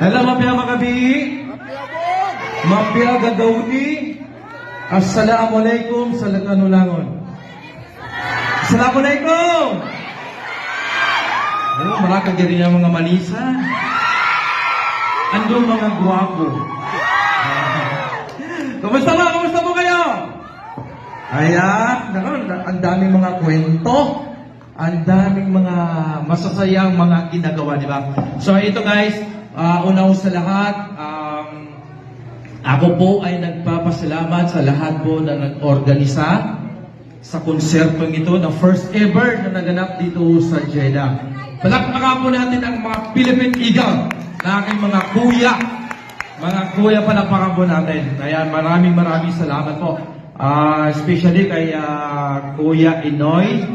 Hello, Mapia Makabi. Mapia Gagawdi. Assalamualaikum sa Lakanulangon. Assalamualaikum. Oh, marakag din yung mga manisa. Andong mga guwapo. Kumusta ba? Kumusta po kayo? Ayan, ang daming mga kwento. Ang daming mga masasayang mga ginagawa, di ba? So ito guys, una sa lahat, ako po ay nagpapasalamat sa lahat po na nag-organisa sa konsertong ito na first ever na naganap dito sa Jeddah. Palakpakan po natin ang mga Philippine Eagle na aking mga kuya. Mga kuya, palakpakan po natin. Kaya maraming salamat po. Especially kay Kuya Inoy.